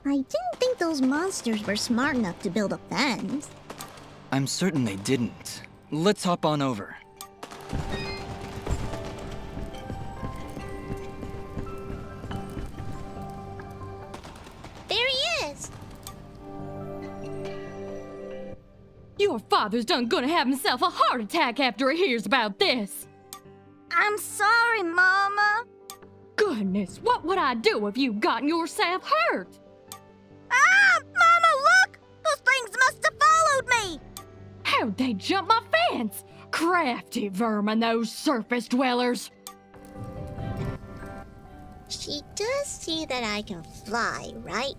I didn't think those monsters were smart enough to build a fence. I'm certain they didn't. Let's hop on over. There he is! Your father's done gonna have himself a heart attack after he hears about this. I'm sorry, Mama. Goodness, what would I do if you gotten yourself hurt? Ah! Mama, look! Those things must have followed me! How'd they jump my fence? Crafty vermin, those surface dwellers. She does see that I can fly, right?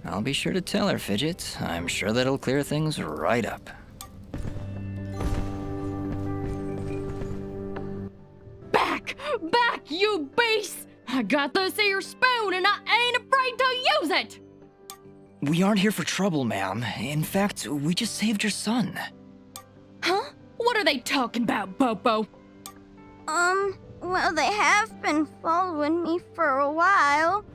I'll be sure to tell her, Fidget. I'm sure that'll clear things right up. Back! Back, you beasts! I got this here spoon and I ain't afraid to use it! We aren't here for trouble, ma'am. In fact, we just saved your son. Huh? What are they talking about, Bopo? Well, they have been following me for a while.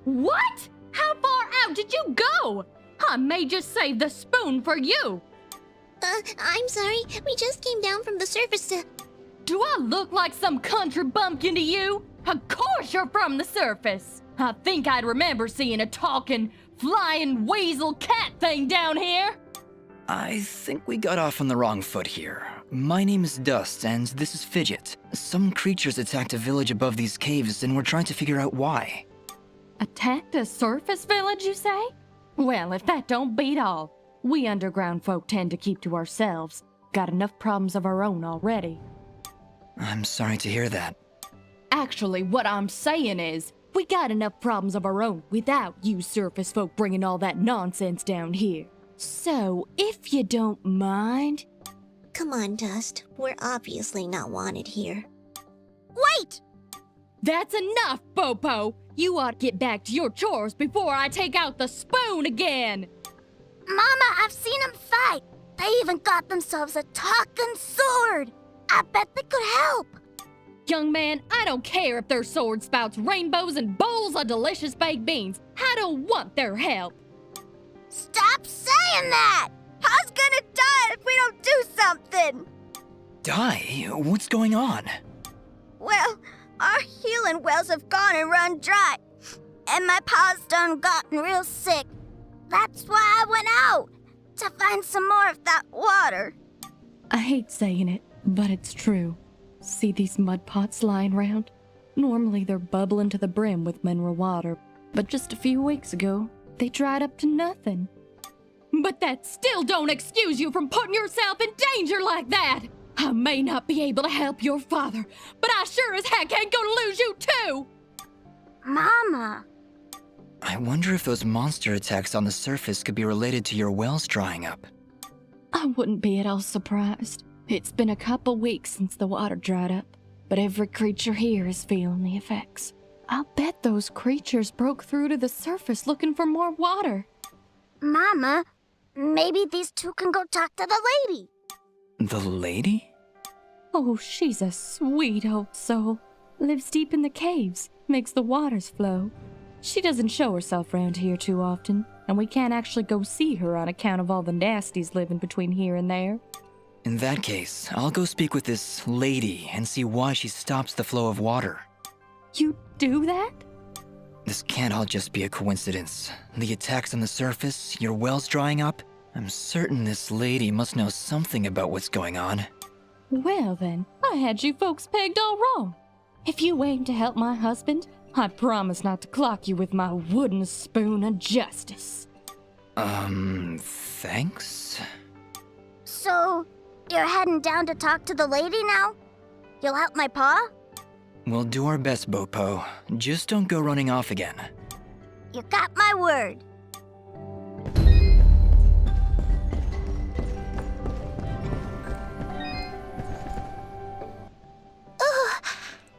What? How far out did you go? I may just save the spoon for you. I'm sorry. We just came down from the surface to... Do I look like some country bumpkin to you? Of course you're from the surface. I think I'd remember seeing a talking, flying weasel cat thing down here. I think we got off on the wrong foot here. My name is Dust, and this is Fidget. Some creatures attacked a village above these caves, and we're trying to figure out why. Attacked a surface village, you say? Well, if that don't beat all. We underground folk tend to keep to ourselves. Got enough problems of our own already. I'm sorry to hear that. Actually, what I'm saying is, we got enough problems of our own without you surface folk bringing all that nonsense down here. So, if you don't mind... Come on, Dust. We're obviously not wanted here. Wait! That's enough, Bopo! You ought to get back to your chores before I take out the spoon again! Mama, I've seen them fight. They even got themselves a talking sword. I bet they could help. Young man, I don't care if their sword spouts rainbows and bowls of delicious baked beans. I don't want their help. Stop saying that! Pa's gonna die if we don't do something! Die? What's going on? Well, our healing wells have gone and run dry. And my pa's done gotten real sick. That's why I went out, to find some more of that water. I hate saying it, but it's true. See these mud pots lying around? Normally they're bubbling to the brim with mineral water, but just a few weeks ago, they dried up to nothing. But that still don't excuse you from putting yourself in danger like that! I may not be able to help your father, but I sure as heck ain't gonna lose you too! Mama. I wonder if those monster attacks on the surface could be related to your wells drying up. I wouldn't be at all surprised. It's been a couple weeks since the water dried up, but every creature here is feeling the effects. I'll bet those creatures broke through to the surface looking for more water. Mama, maybe these two can go talk to the lady. The lady? Oh, she's a sweet old soul. Lives deep in the caves, makes the waters flow. She doesn't show herself around here too often, and we can't actually go see her on account of all the nasties living between here and there. In that case, I'll go speak with this lady and see why she stops the flow of water. You do that? This can't all just be a coincidence. The attacks on the surface, your wells drying up. I'm certain this lady must know something about what's going on. Well then, I had you folks pegged all wrong. If you aim to help my husband, I promise not to clock you with my wooden spoon of justice. Thanks? So, you're heading down to talk to the lady now? You'll help my pa? We'll do our best, Bopo. Just don't go running off again. You got my word. Oh,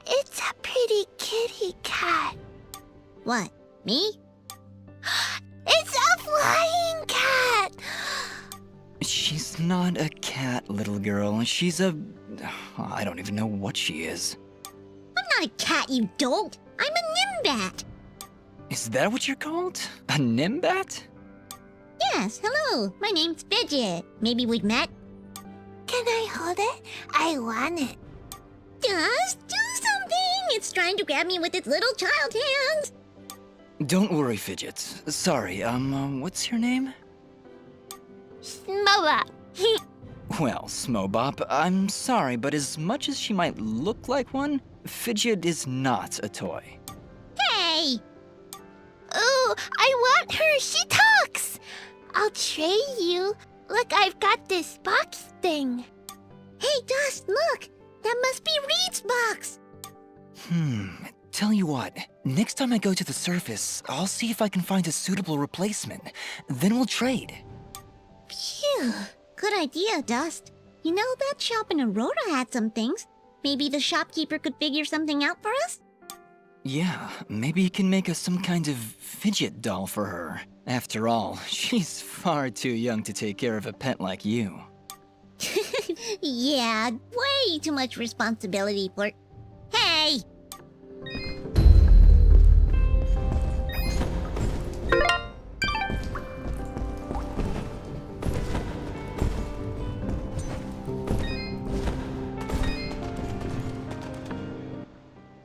it's a pretty kitty cat. What, me? It's a flying cat! She's not a cat, little girl. She's a... I don't even know what she is. I'm not a cat, you dolt. I'm a nimbat. Is that what you're called? A Nimbat? Yes, hello. My name's Fidget. Maybe we've met? Can I hold it? I want it. Just do something! It's trying to grab me with its little child hands. Don't worry, Fidget. Sorry, what's your name? Smobop. Well, Smobop, I'm sorry, but as much as she might look like one, Fidget is not a toy. Hey! Ooh, I want her. She talks. I'll trade you. Look, I've got this box thing. Hey, Dust, look! That must be Reed's box! Tell you what, next time I go to the surface, I'll see if I can find a suitable replacement. Then we'll trade. Phew. Good idea, Dust. You know, that shop in Aurora had some things. Maybe the shopkeeper could figure something out for us? Yeah, maybe you can make us some kind of fidget doll for her. After all, she's far too young to take care of a pet like you. Yeah, way too much responsibility for... Hey!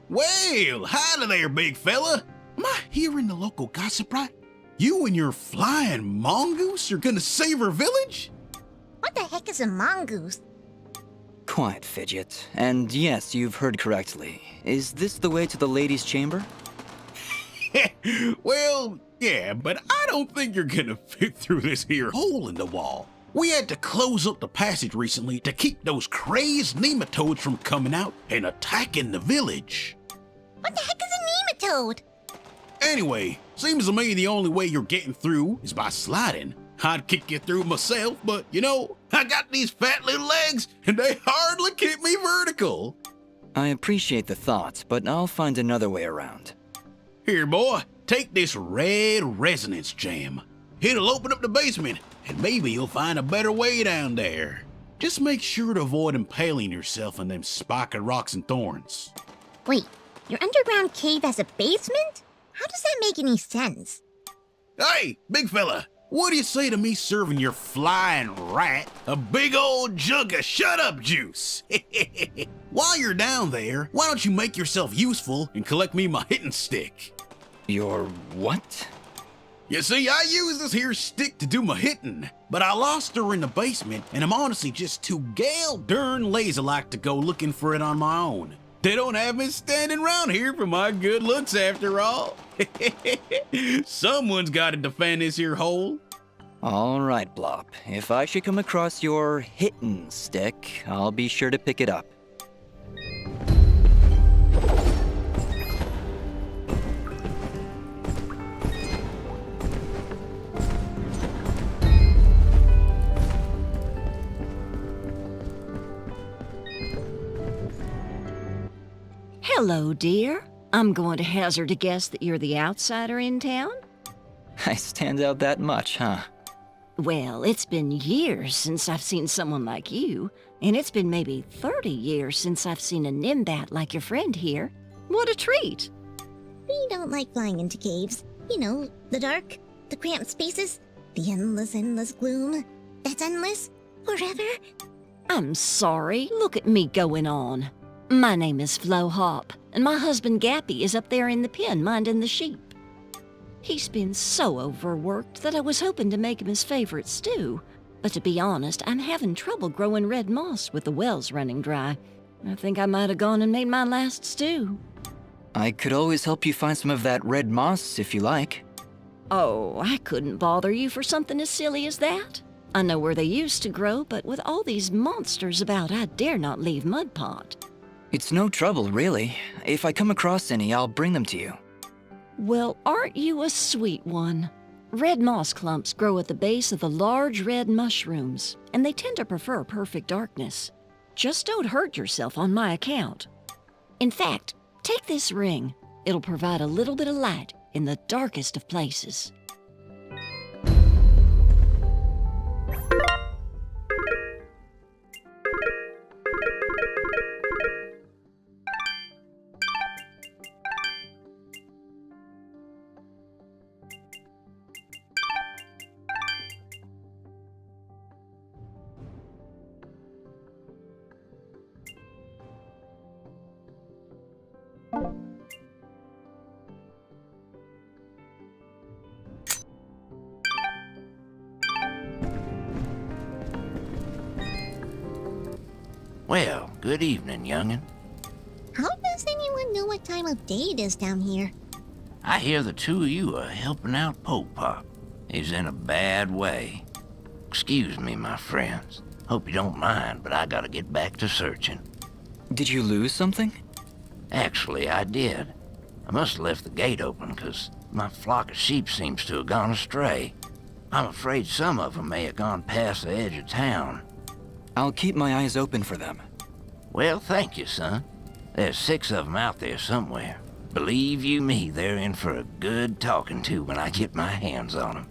Well, howdy there, big fella. Am I hearing the local gossip right? You and your flying mongoose are gonna save our village? What the heck is a mongoose? Quiet, Fidget. And yes, you've heard correctly. Is this the way to the lady's chamber? Well, yeah, but I don't think you're gonna fit through this here hole in the wall. We had to close up the passage recently to keep those crazed nematodes from coming out and attacking the village. What the heck is a nematode? Anyway, seems to me the only way you're getting through is by sliding. I'd kick you through myself, but you know, I got these fat little legs and they hardly keep me vertical. I appreciate the thought, but I'll find another way around. Here, boy, take this red resonance gem. It'll open up the basement, and maybe you'll find a better way down there. Just make sure to avoid impaling yourself on them spiky rocks and thorns. Wait, your underground cave has a basement? How does that make any sense? Hey, big fella, what do you say to me serving your flying rat a big old jug of shut-up juice? While you're down there, why don't you make yourself useful and collect me my hitting stick? Your what? You see, I use this here stick to do my hitting, but I lost her in the basement, and I'm honestly just too gal darn lazy-like to go looking for it on my own. They don't have me standing around here for my good looks after all. Someone's got to defend this here hole. All right, Blop. If I should come across your hittin' stick, I'll be sure to pick it up. Hello, dear. I'm going to hazard a guess that you're the outsider in town? I stand out that much, huh? Well, it's been years since I've seen someone like you, and it's been maybe 30 years since I've seen a Nimbat like your friend here. What a treat! We don't like flying into caves. You know, the dark, the cramped spaces, the endless gloom. That's endless, forever. I'm sorry. Look at me going on. My name is Flo Hop, and my husband Gappy is up there in the pen minding the sheep. He's been so overworked that I was hoping to make him his favorite stew. But to be honest, I'm having trouble growing red moss with the wells running dry. I think I might have gone and made my last stew. I could always help you find some of that red moss if you like. Oh, I couldn't bother you for something as silly as that. I know where they used to grow, but with all these monsters about, I dare not leave Mudpot. It's no trouble, really. If I come across any, I'll bring them to you. Well, aren't you a sweet one? Red moss clumps grow at the base of the large red mushrooms, and they tend to prefer perfect darkness. Just don't hurt yourself on my account. In fact, take this ring. It'll provide a little bit of light in the darkest of places. Well, good evening, youngin'. How does anyone know what time of day it is down here? I hear the two of you are helping out Popop. He's in a bad way. Excuse me, my friends. Hope you don't mind, but I gotta get back to searching. Did you lose something? Actually, I did. I must have left the gate open, 'cause my flock of sheep seems to have gone astray. I'm afraid some of them may have gone past the edge of town. I'll keep my eyes open for them. Well, thank you, son. There's 6 of them out there somewhere. Believe you me, they're in for a good talking to when I get my hands on them.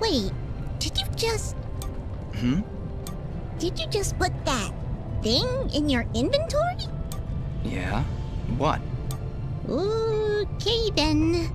Wait, did you just... Did you just put that thing in your inventory? Yeah? What? Okay then.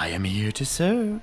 I am here to serve.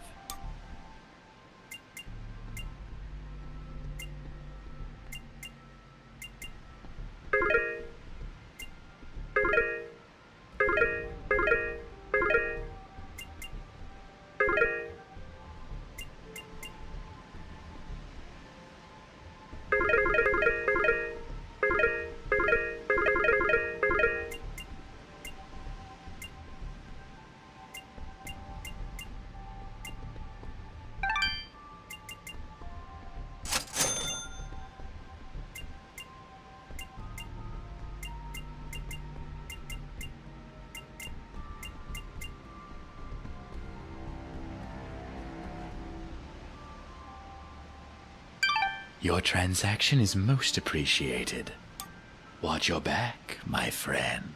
Your transaction is most appreciated. Watch your back, my friend.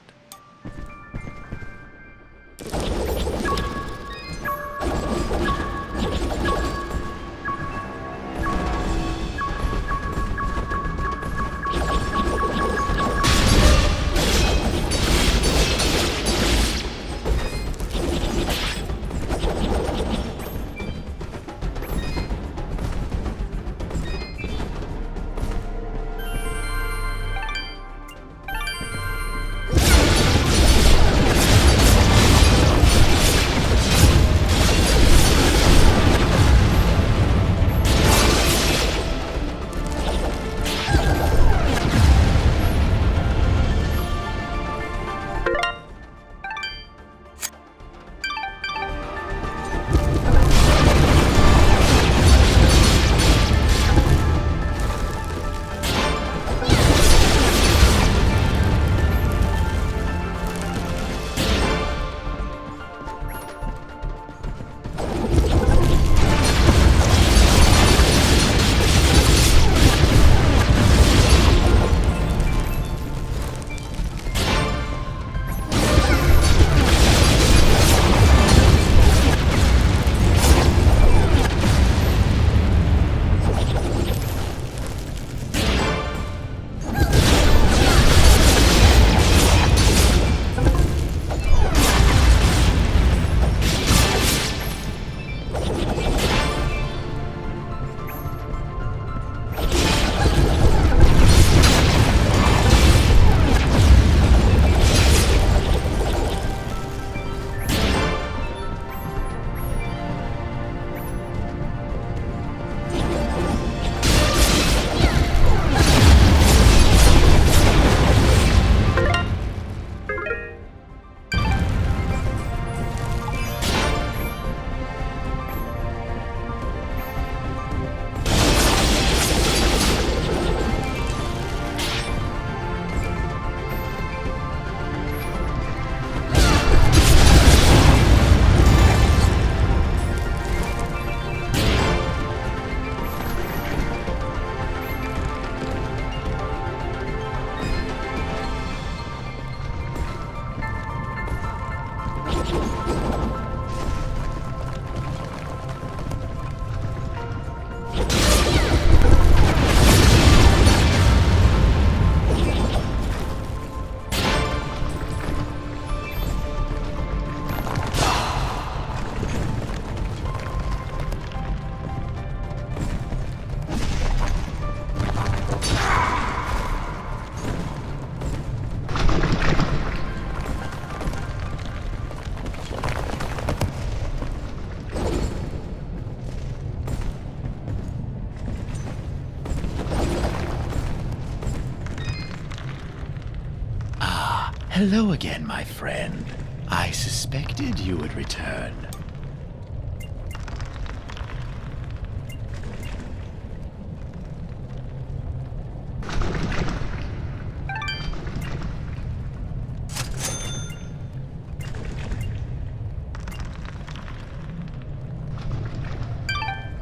Hello again, my friend. I suspected you would return.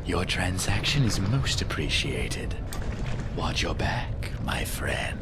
Your transaction is most appreciated. Watch your back, my friend.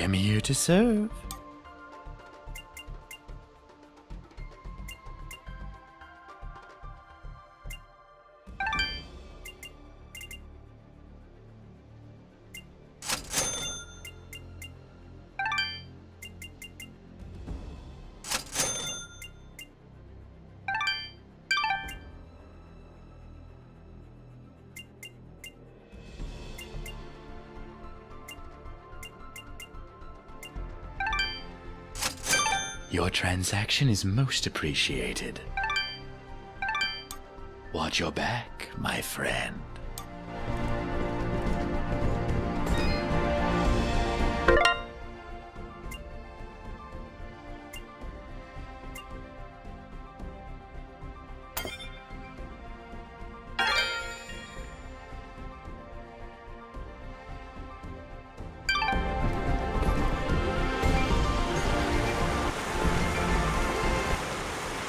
I'm here to serve. Your transaction is most appreciated. Watch your back, my friend.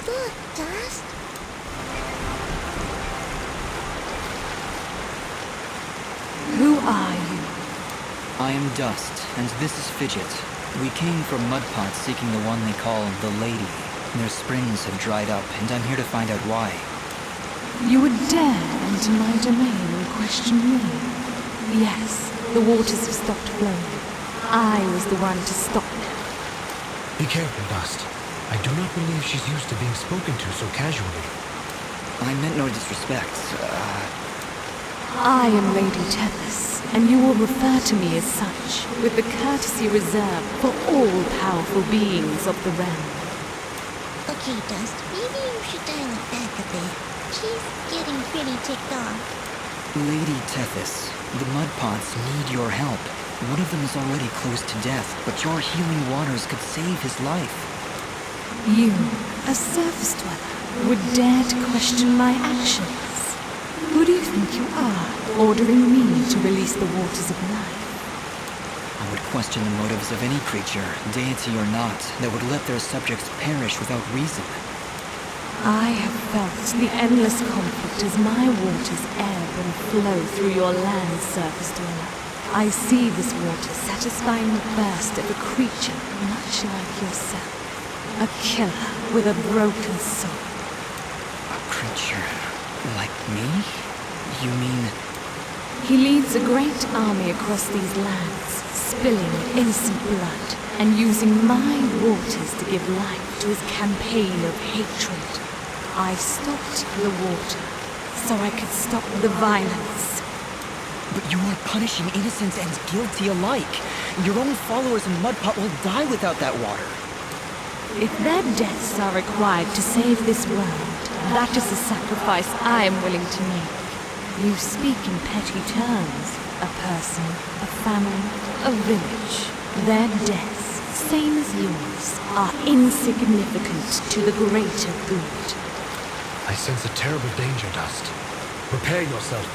Look, Dust. Who are you? I am Dust, and this is Fidget. We came from Mudpot seeking the one they call the Lady. Their springs have dried up, and I'm here to find out why. You would dare enter my domain and question me? Yes, the waters have stopped flowing. I was the one to stop them. Be careful, Dust. I do not believe she's used to being spoken to so casually. I meant no disrespect. I am Lady Tethys, and you will refer to me as such, with the courtesy reserved for all powerful beings of the realm. Okay, Dust, maybe you should dial it back a bit. She's getting pretty ticked off. Lady Tethys, the Mudpots need your help. One of them is already close to death, but your healing waters could save his life. You, a surface dweller, would dare to question my actions? Who do you think you are, ordering me to release the waters of life? I would question the motives of any creature, deity or not, that would let their subjects perish without reason. I have felt the endless conflict as my waters ebb and flow through your land, surface dweller. I see this water satisfying the thirst of a creature much like yourself. A killer with a broken soul. A creature like me? You mean... He leads a great army across these lands, spilling innocent blood, and using my waters to give life to his campaign of hatred. I stopped the water, so I could stop the violence. But you are punishing innocents and guilty alike. Your own followers in Mudpot will die without that water. If their deaths are required to save this world, that is a sacrifice I am willing to make. You speak in petty terms. A person, a family, a village. Their deaths, same as yours, are insignificant to the greater good. I sense a terrible danger, Dust. Prepare yourself.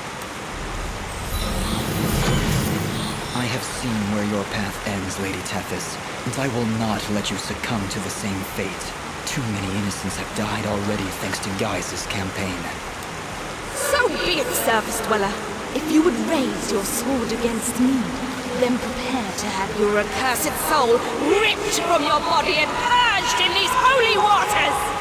I have seen where your path ends, Lady Tethys, and I will not let you succumb to the same fate. Too many innocents have died already thanks to Gaius' campaign. So be it, surface dweller. If you would raise your sword against me, then prepare to have your accursed soul ripped from your body and purged in these holy waters!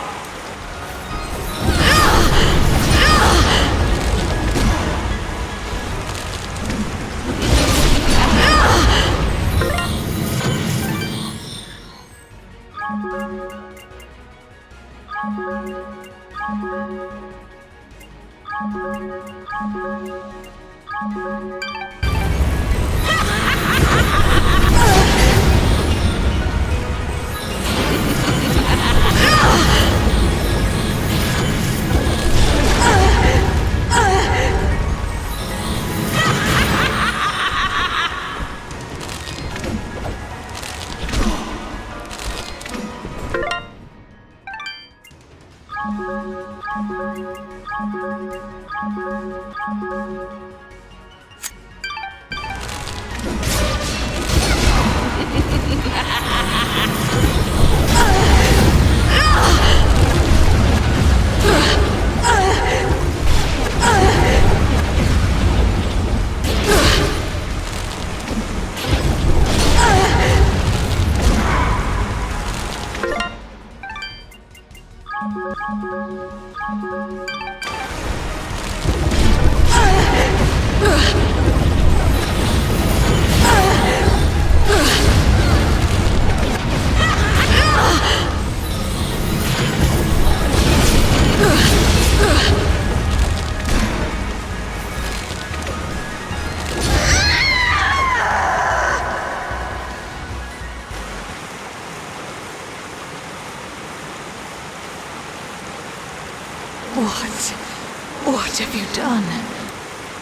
What have you done?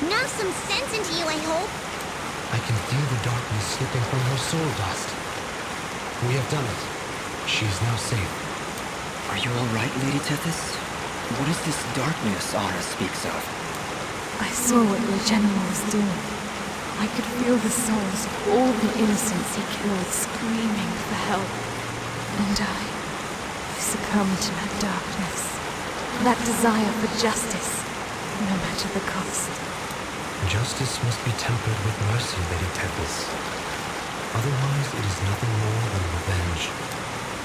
Knock some sense into you, I hope. I can feel the darkness slipping from her soul dust. We have done it. She is now safe. Are you all right, Lady Tethys? What is this darkness Ahrah speaks of? I saw what your general was doing. I could feel the souls of all the innocents he killed screaming for help. And I succumbed to that darkness. That desire for justice, no matter the cost. Justice must be tempered with mercy, Lady Tethys. Otherwise, it is nothing more than revenge.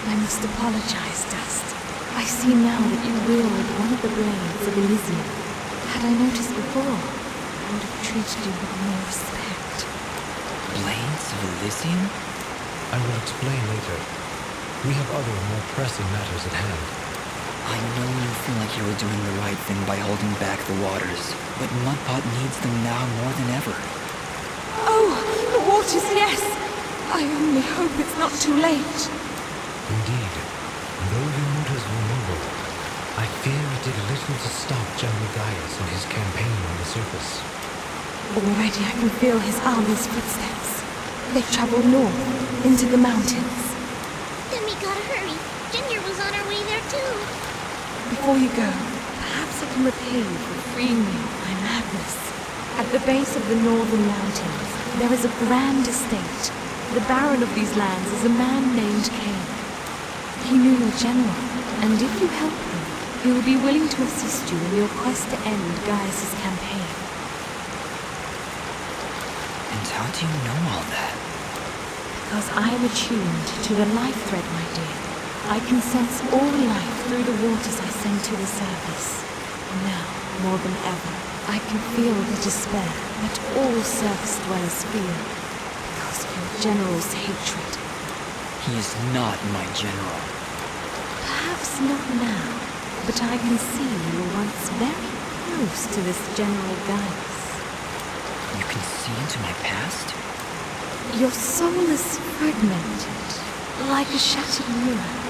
I must apologize, Dust. I see now that you wield one of the blades of Elysian. Had I noticed before, I would have treated you with more respect. Blades of Elysian? I will explain later. We have other, more pressing matters at hand. I know you feel like you were doing the right thing by holding back the waters, but Mudpot needs them now more than ever. Oh, the waters, yes! I only hope it's not too late. Indeed, though your motives were noble, I fear it did little to stop General Gaius in his campaign on the surface. Already I can feel his army's footsteps. They've traveled north, into the mountains. Then we gotta hurry. Ginger was on her way there too. Before you go, perhaps I can repay you for freeing me of my madness. At the base of the northern mountains, there is a grand estate. The Baron of these lands is a man named Kane. He knew your general, and if you help him, he will be willing to assist you in your quest to end Gaius' campaign. And how do you know all that? Because I am attuned to the life thread, my dear. I can sense all life through the waters I send to the surface. Now, more than ever, I can feel the despair that all surface dwellers feel because of your general's hatred. He is not my general. Perhaps not now, but I can see you were once very close to this General Gaius. You can see into my past? Your soul is fragmented, like a shattered mirror.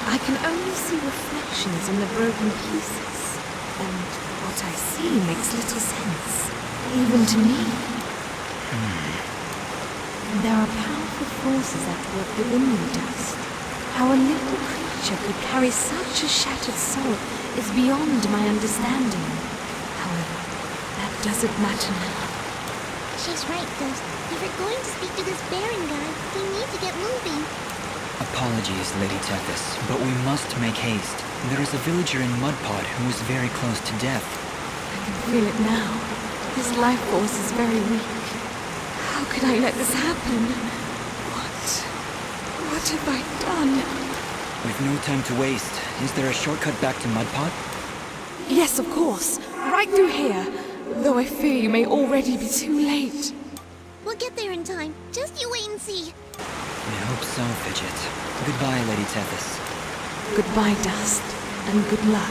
I can only see reflections in the broken pieces, and what I see makes little sense, even to me. There are powerful forces at work within you, Dust. How a little creature could carry such a shattered soul is beyond my understanding. However, that doesn't matter now. She's right, Ghost. If we're going to speak to this Baron guy, we need to get moving. Apologies, Lady Tethys, but we must make haste. There is a villager in Mudpot who is very close to death. I can feel it now. His life force is very weak. How could I let this happen? What have I done? We've no time to waste. Is there a shortcut back to Mudpot? Yes, of course. Right through here. Though I fear you may already be too late. We'll get there in time. Just you wait and see. I hope so, Fidget. Goodbye, Lady Tethys. Goodbye, Dust, and good luck.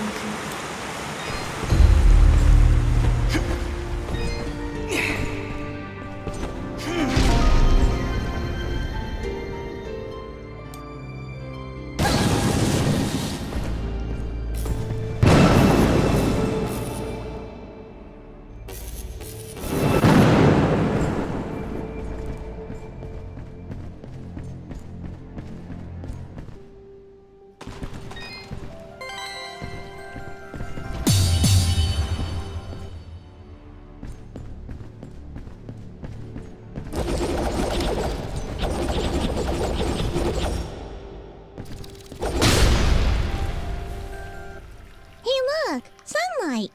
Sunlight.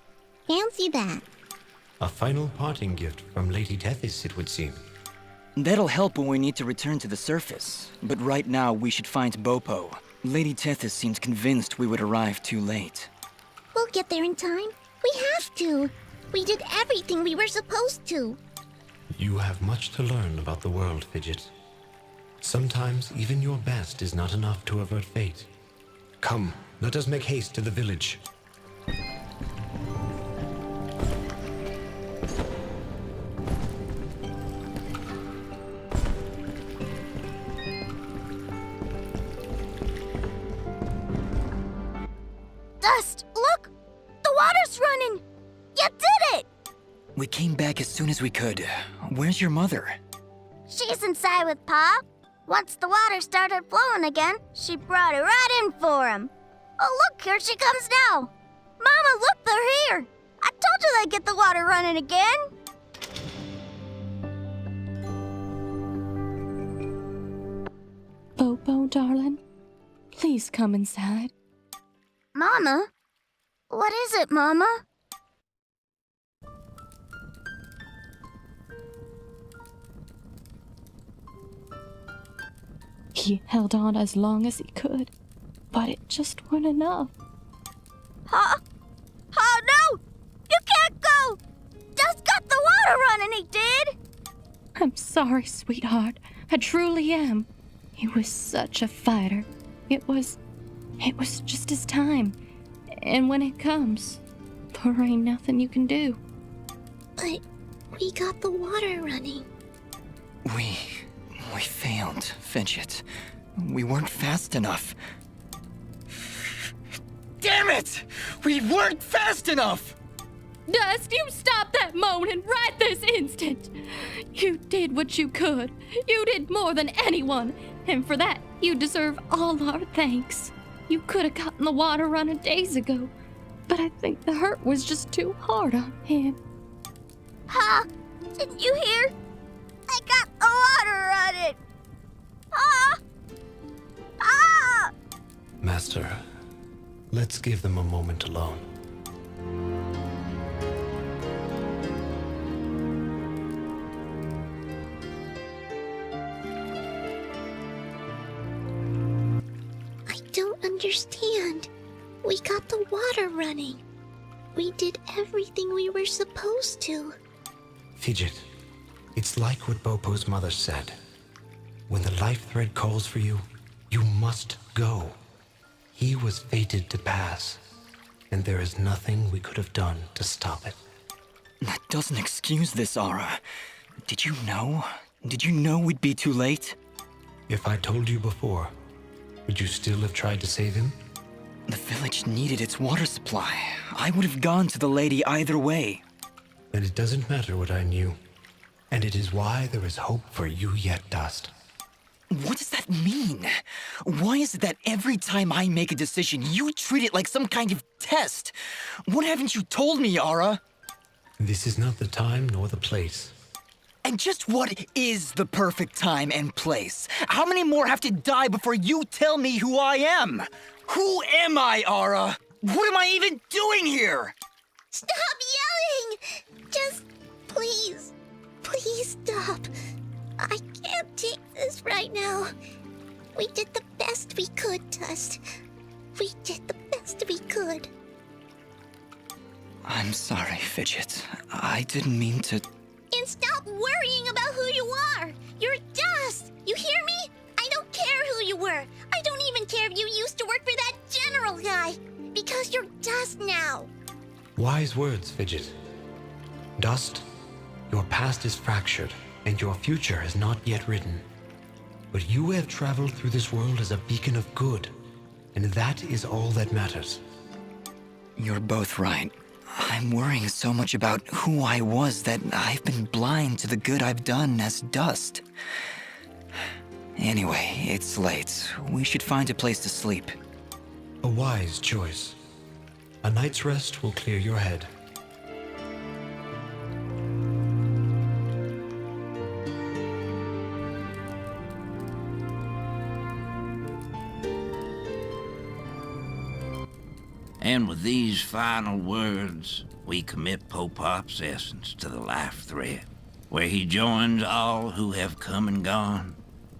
Fancy that. A final parting gift from Lady Tethys, it would seem. That'll help when we need to return to the surface. But right now, we should find Bopo. Lady Tethys seems convinced we would arrive too late. We'll get there in time. We have to. We did everything we were supposed to. You have much to learn about the world, Fidget. Sometimes even your best is not enough to avert fate. Come, let us make haste to the village. Dust, look! The water's running! You did it! We came back as soon as we could. Where's your mother? She's inside with Pa. Once the water started flowing again, she brought it right in for him. Oh, look, here she comes now. Mama, look, they're here. I told you they'd get the water running again. Bopo, darling, please come inside. Mama? What is it, Mama? He held on as long as he could, but it just wasn't enough. Huh? Oh, no! You can't go! Dust got the water running, he did! I'm sorry, sweetheart. I truly am. He was such a fighter. It was just his time. And when it comes, there ain't nothing you can do. But we got the water running. We failed, Fidget. We weren't fast enough. Damn it! We weren't fast enough! Dust, you stop that moaning right this instant! You did what you could. You did more than anyone. And for that, you deserve all our thanks. You could have gotten the water running days ago. But I think the hurt was just too hard on him. Pa, didn't you hear? I got the water running! Pa! Pa! Master, let's give them a moment alone. I don't understand. We got the water running. We did everything we were supposed to. Fidget, it's like what Bopo's mother said. When the life thread calls for you, you must go. He was fated to pass, and there is nothing we could have done to stop it. That doesn't excuse this, Ahrah. Did you know? Did you know we'd be too late? If I told you before, would you still have tried to save him? The village needed its water supply. I would have gone to the lady either way. Then it doesn't matter what I knew. And it is why there is hope for you yet, Dust. What does that mean? Why is it that every time I make a decision, you treat it like some kind of test? What haven't you told me, Ahrah? This is not the time nor the place. And just what is the perfect time and place? How many more have to die before you tell me who I am? Who am I, Ahrah? What am I even doing here? Stop yelling! Just please stop. I can't take this right now. We did the best we could, Dust. We did the best we could. I'm sorry, Fidget. I didn't mean to... And stop worrying about who you are. You're Dust. You hear me? I don't care who you were. I don't even care if you used to work for that general guy. Because you're Dust now. Wise words, Fidget. Dust, your past is fractured, and your future is not yet written. But you have traveled through this world as a beacon of good, and that is all that matters. You're both right. I'm worrying so much about who I was that I've been blind to the good I've done as Dust. Anyway, it's late. We should find a place to sleep. A wise choice. A night's rest will clear your head. And with these final words, we commit Popop's essence to the life thread, where he joins all who have come and gone,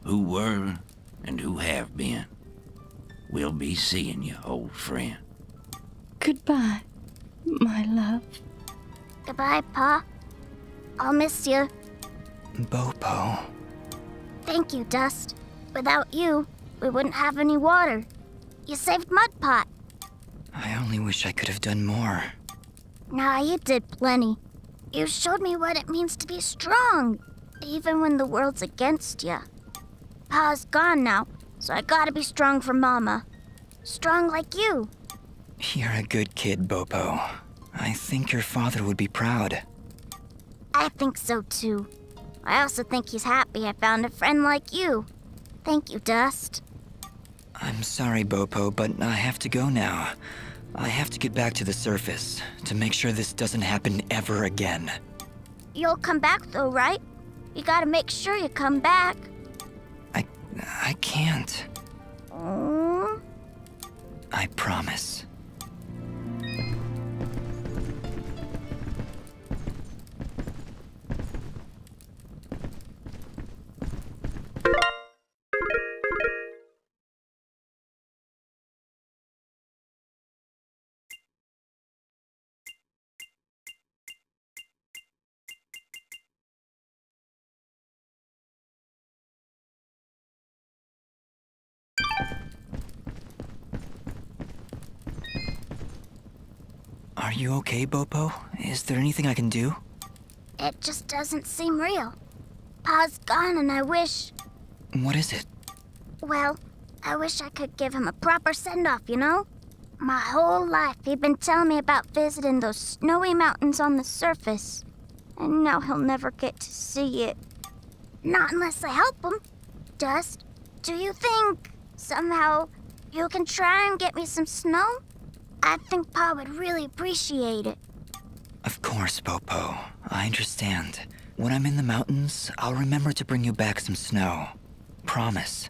who were and who have been. We'll be seeing you, old friend. Goodbye, my love. Goodbye, Pa. I'll miss you. Bopo. Thank you, Dust. Without you, we wouldn't have any water. You saved Mudpot. I only wish I could have done more. Nah, you did plenty. You showed me what it means to be strong, even when the world's against you. Pa's gone now, so I gotta be strong for Mama. Strong like you. You're a good kid, Bopo. I think your father would be proud. I think so too. I also think he's happy I found a friend like you. Thank you, Dust. I'm sorry, Bopo, but I have to go now. I have to get back to the surface to make sure this doesn't happen ever again. You'll come back though, right? You gotta make sure you come back. I can't. Mm. I promise. Are you okay, Bopo? Is there anything I can do? It just doesn't seem real. Pa's gone and I wish... What is it? Well, I wish I could give him a proper send-off, you know? My whole life he'd been telling me about visiting those snowy mountains on the surface. And now he'll never get to see it. Not unless I help him. Dust, do you think, somehow, you can try and get me some snow? I think Pa would really appreciate it. Of course, Bopo. I understand. When I'm in the mountains, I'll remember to bring you back some snow. Promise.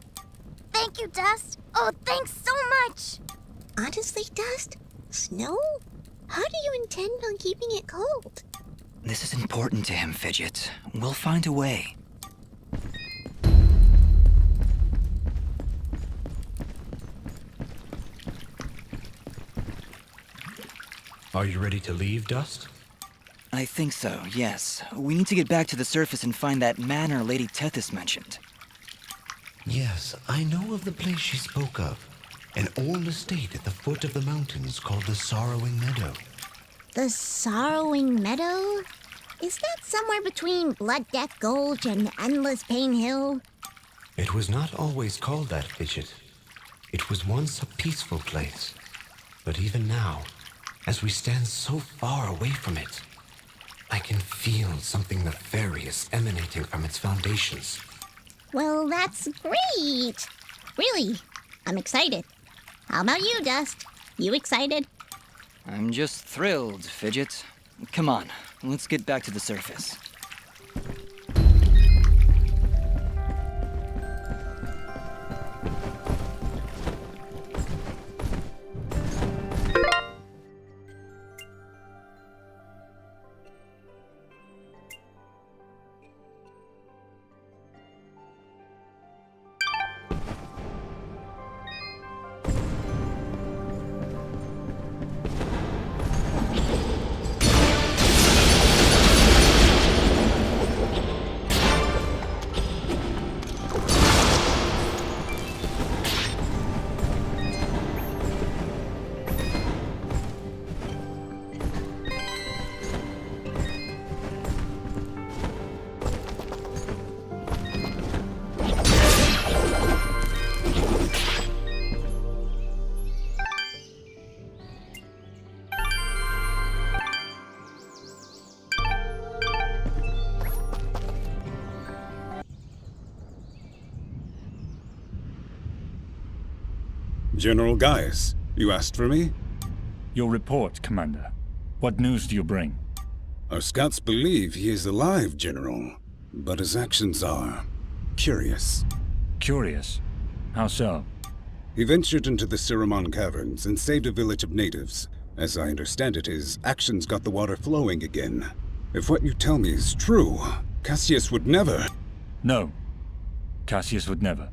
Thank you, Dust. Oh, thanks so much. Honestly, Dust? Snow? How do you intend on keeping it cold? This is important to him, Fidget. We'll find a way. Are you ready to leave, Dust? I think so, yes. We need to get back to the surface and find that manor Lady Tethys mentioned. Yes, I know of the place she spoke of. An old estate at the foot of the mountains called the Sorrowing Meadow. The Sorrowing Meadow? Is that somewhere between Blood Death Gulch and Endless Pain Hill? It was not always called that, Fidget. It was once a peaceful place. But even now, as we stand so far away from it, I can feel something nefarious emanating from its foundations. Well, that's great. Really, I'm excited. How about you, Dust? You excited? I'm just thrilled, Fidget. Come on, let's get back to the surface. General Gaius, you asked for me? Your report, Commander. What news do you bring? Our scouts believe he is alive, General, but his actions are curious. Curious? How so? He ventured into the Curromon Caverns and saved a village of natives. As I understand it, his actions got the water flowing again. If what you tell me is true, Cassius would never... No. Cassius would never.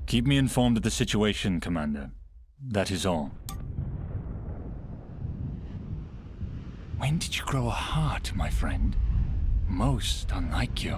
Keep me informed of the situation, Commander. That is all. When did you grow a heart, my friend? Most unlike you.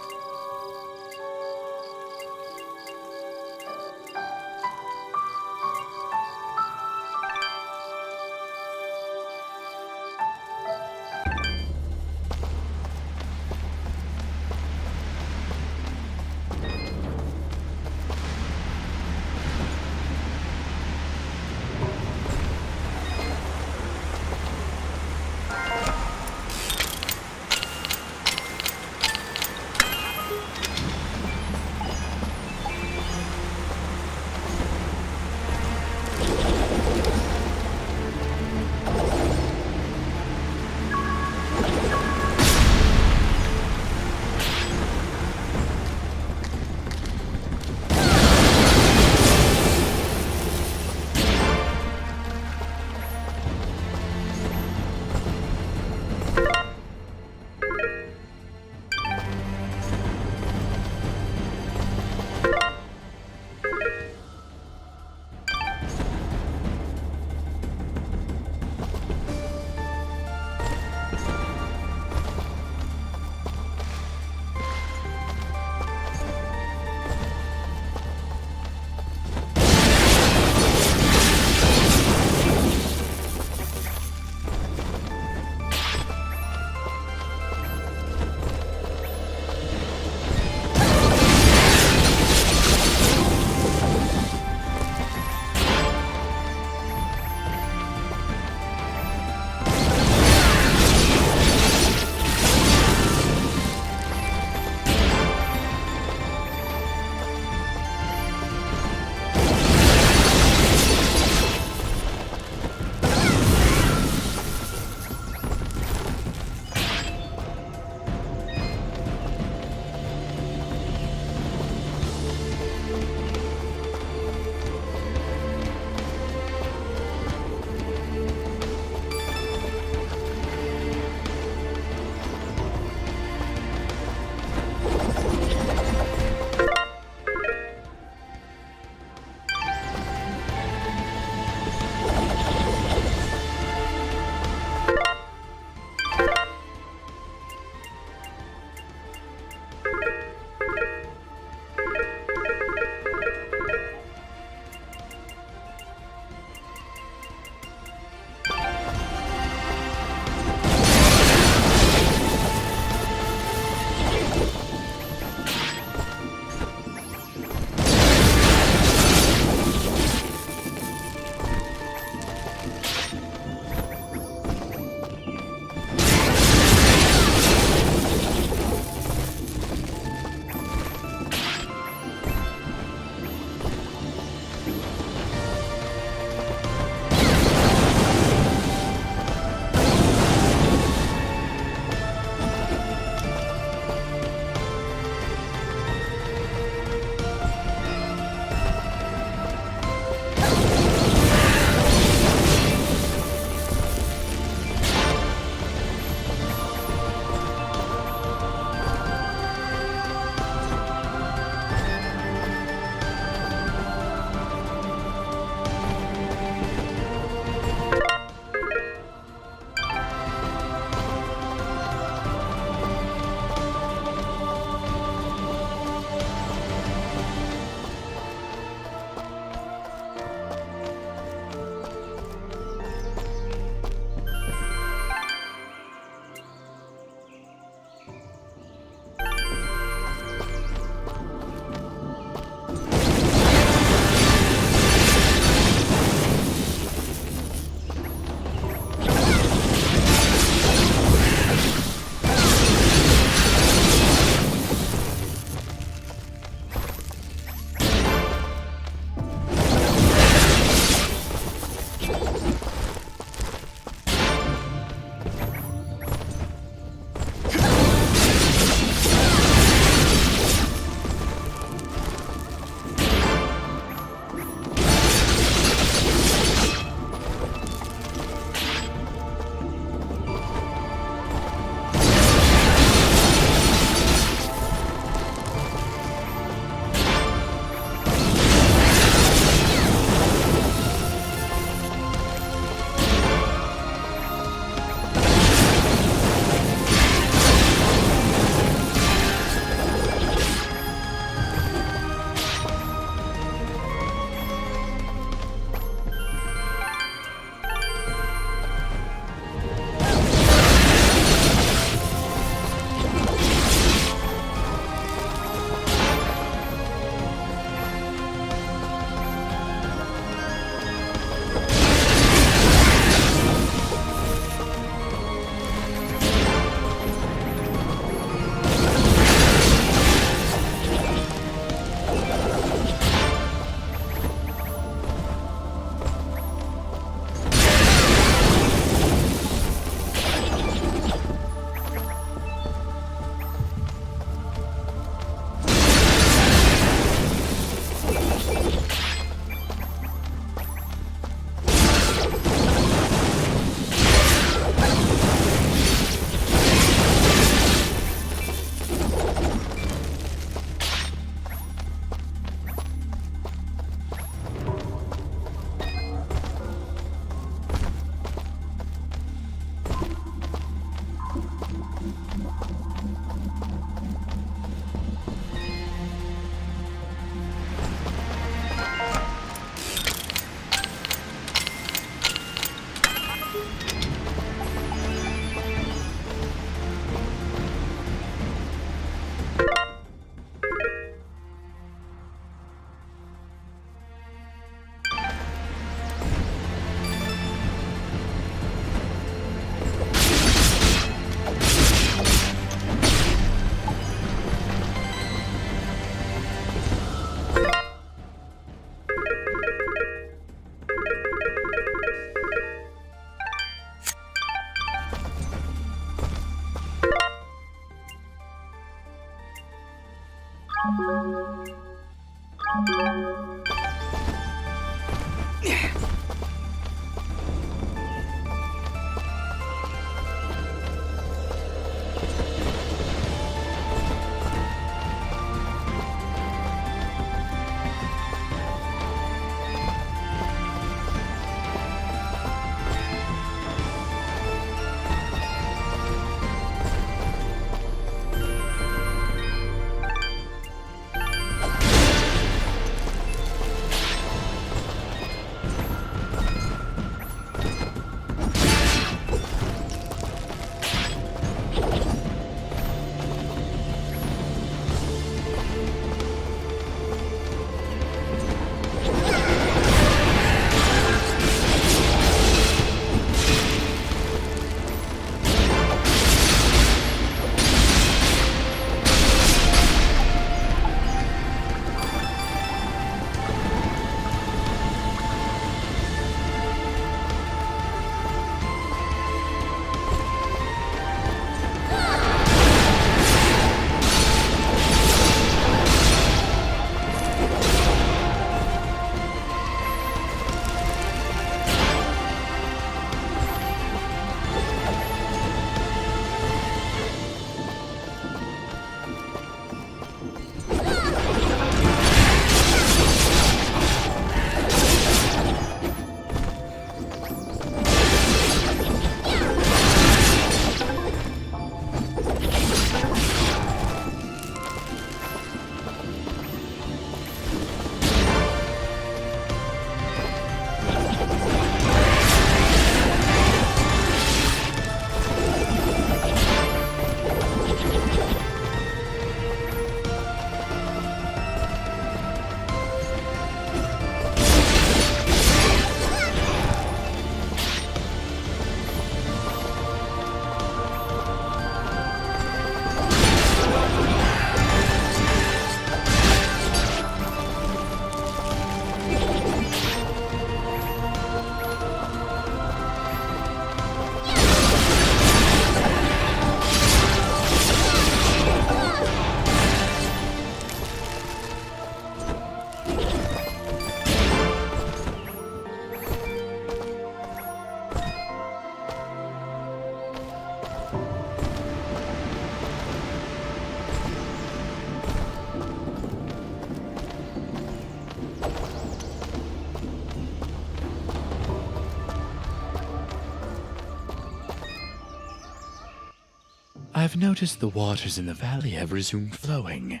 I've noticed the waters in the valley have resumed flowing.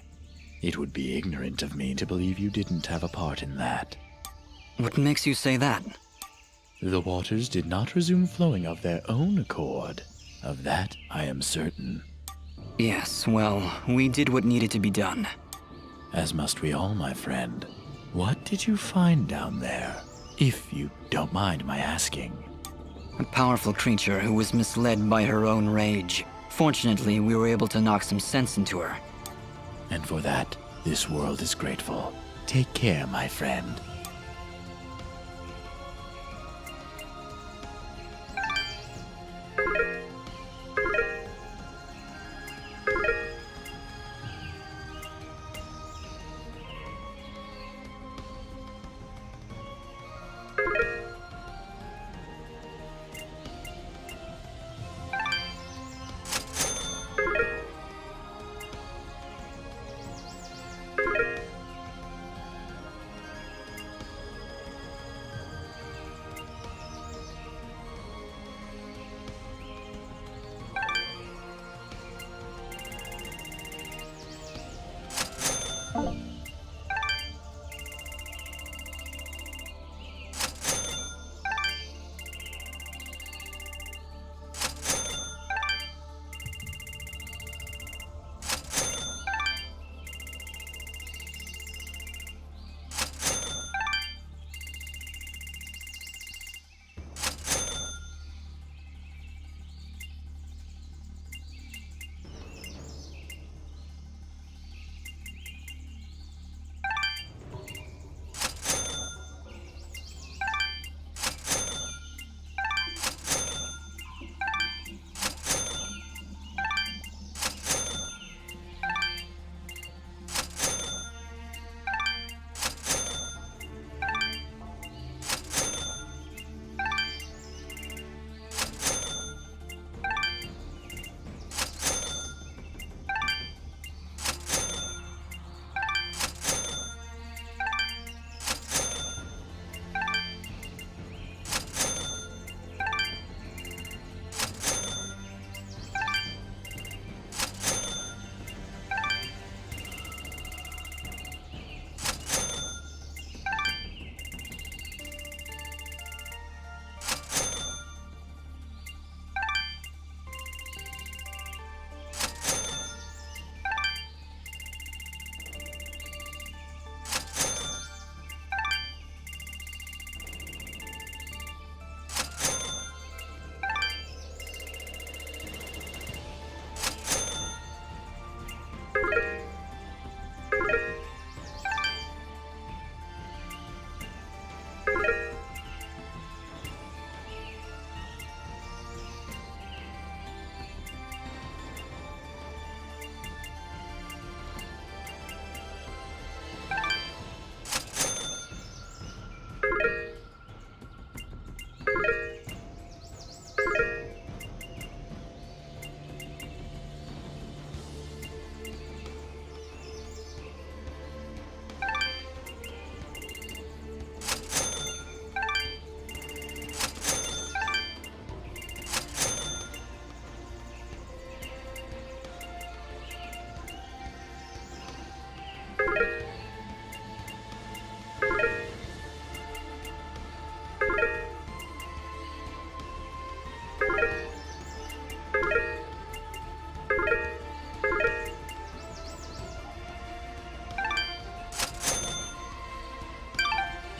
It would be ignorant of me to believe you didn't have a part in that. What makes you say that? The waters did not resume flowing of their own accord. Of that I am certain. Yes, well, we did what needed to be done. As must we all, my friend. What did you find down there? If you don't mind my asking. A powerful creature who was misled by her own rage. Fortunately, we were able to knock some sense into her. And for that, this world is grateful. Take care, my friend.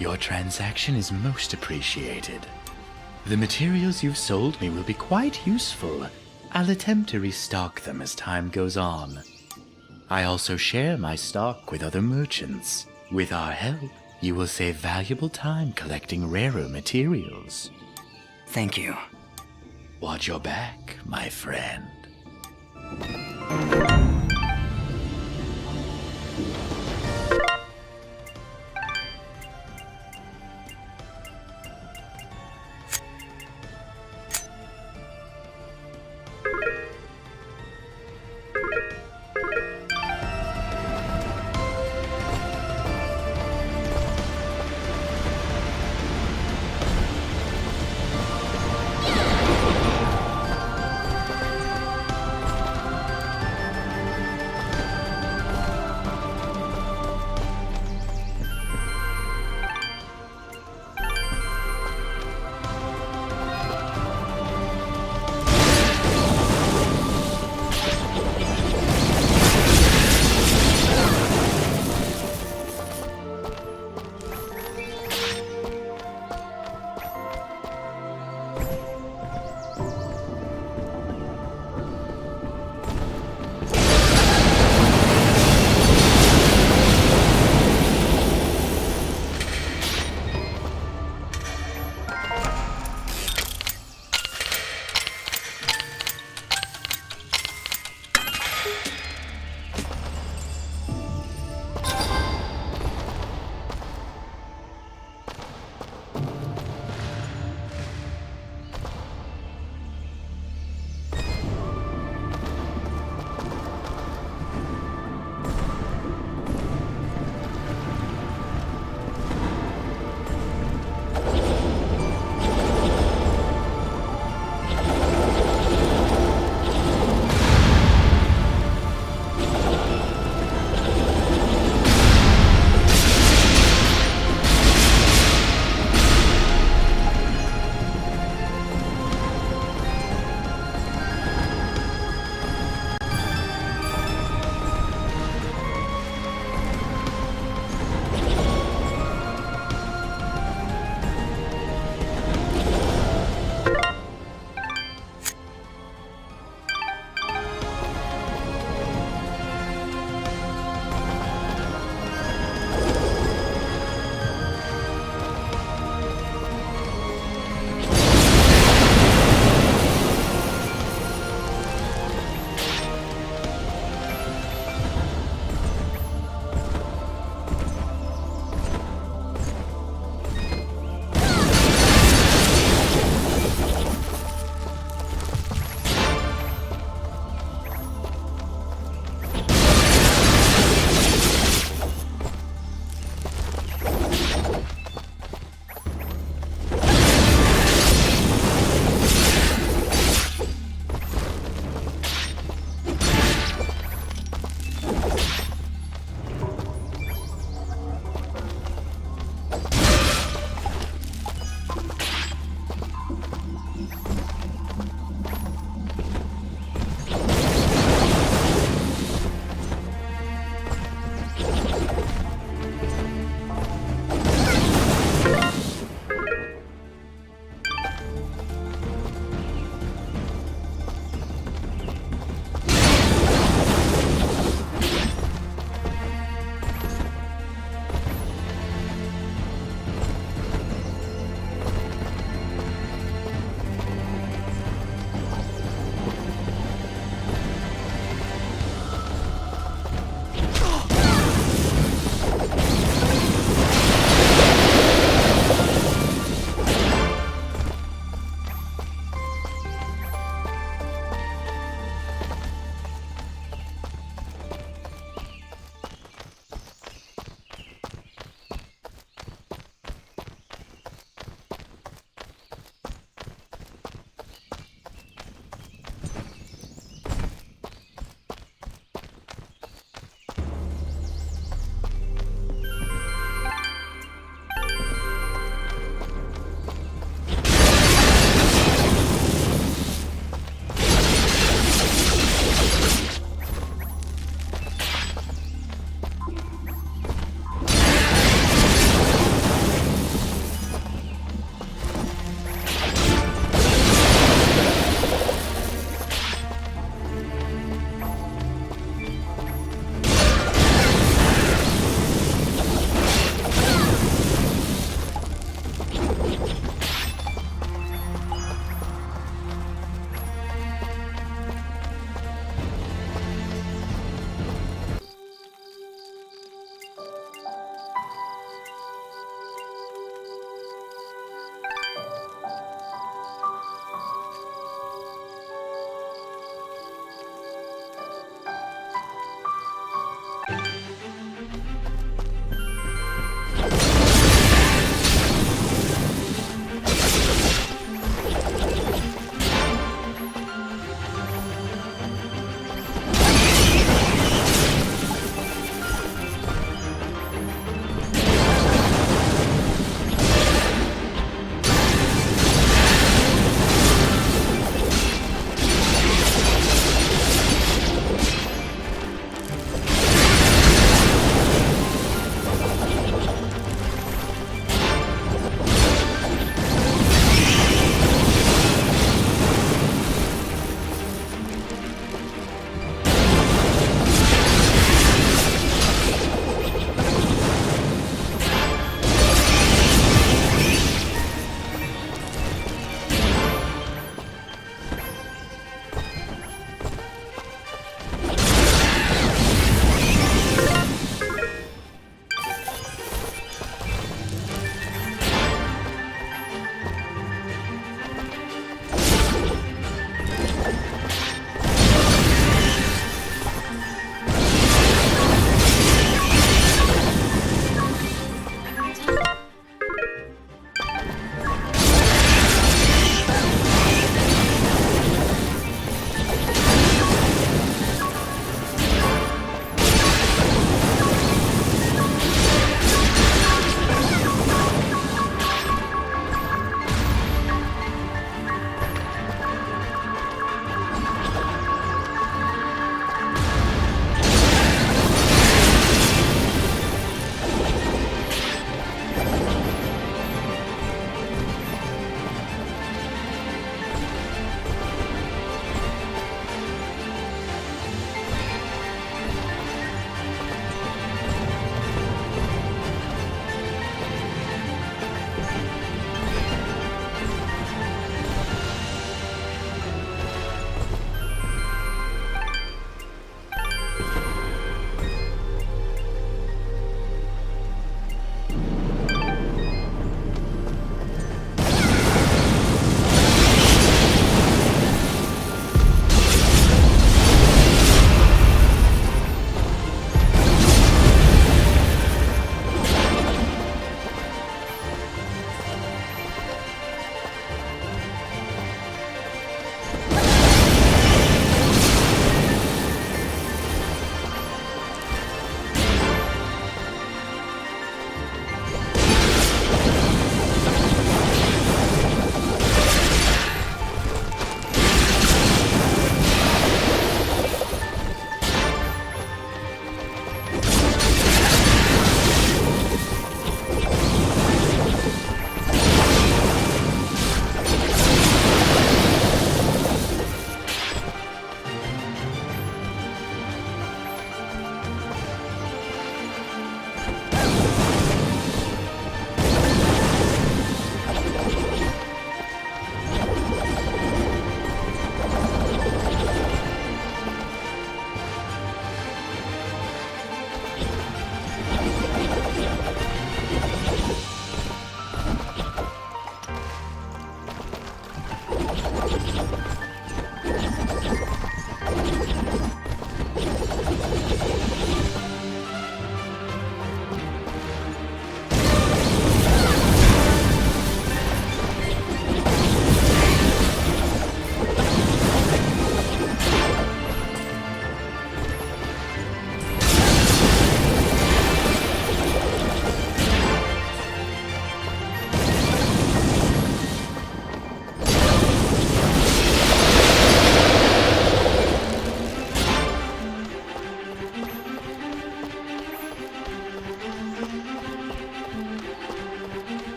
Your transaction is most appreciated. The materials you've sold me will be quite useful. I'll attempt to restock them as time goes on. I also share my stock with other merchants. With our help, you will save valuable time collecting rarer materials. Thank you. Watch your back, my friend.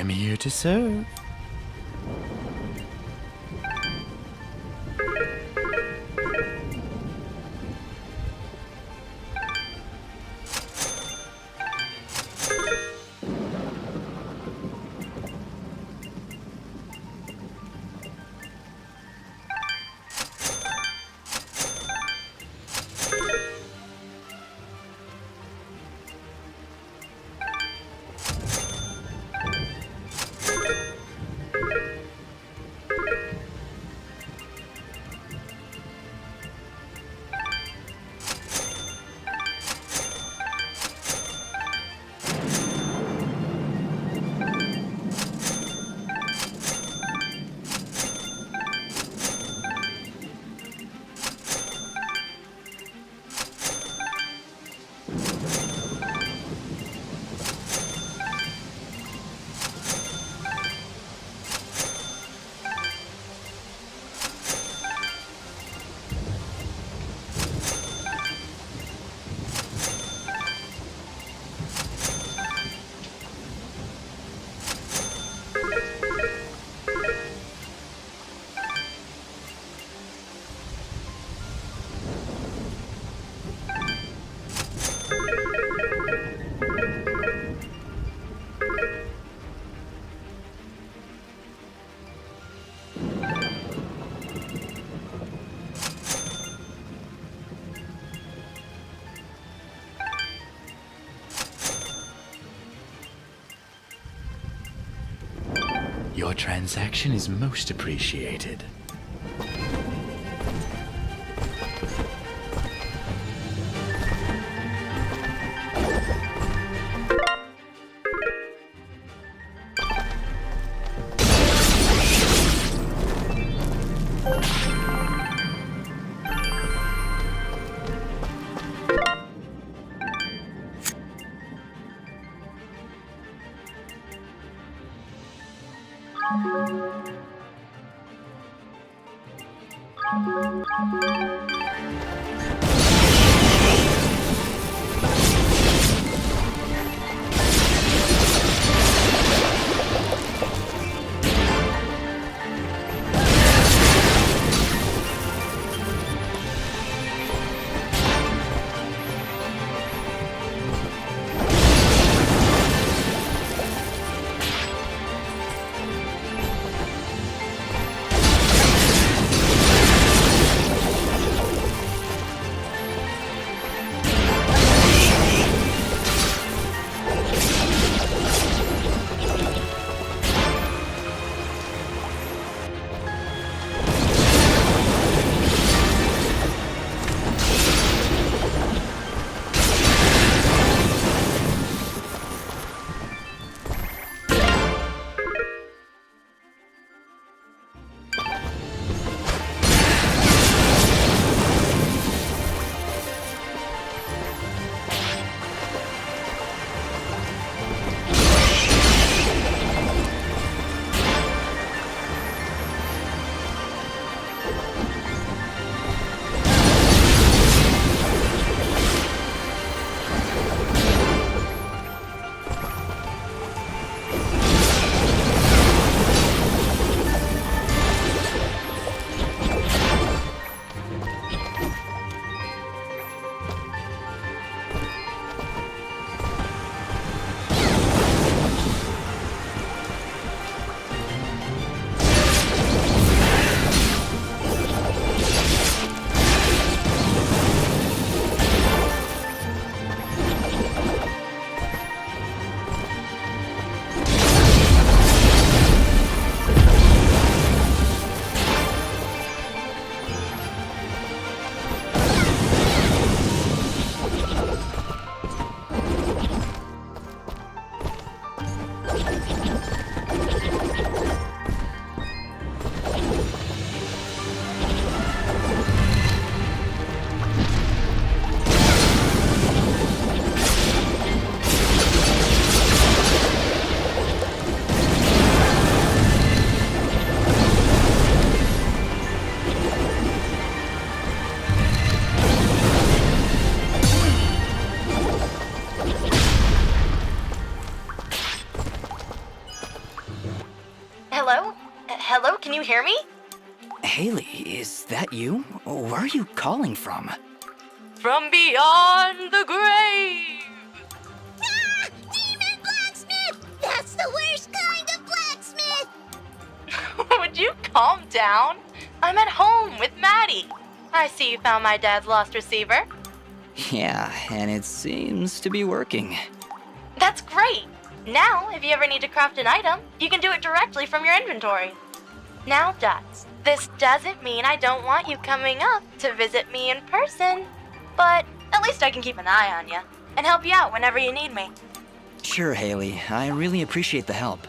am here to serve. Your transaction is most appreciated. Hello? Hello, can you hear me? Haley, is that you? Where are you calling from? From beyond the grave! Ah! Demon blacksmith! That's the worst kind of blacksmith! Would you calm down? I'm at home with Maddie. I see you found my dad's lost receiver. Yeah, and it seems to be working. That's great! Now, if you ever need to craft an item, you can do it directly from your inventory. Now, Dots, this doesn't mean I don't want you coming up to visit me in person, but at least I can keep an eye on you and help you out whenever you need me. Sure, Haley. I really appreciate the help.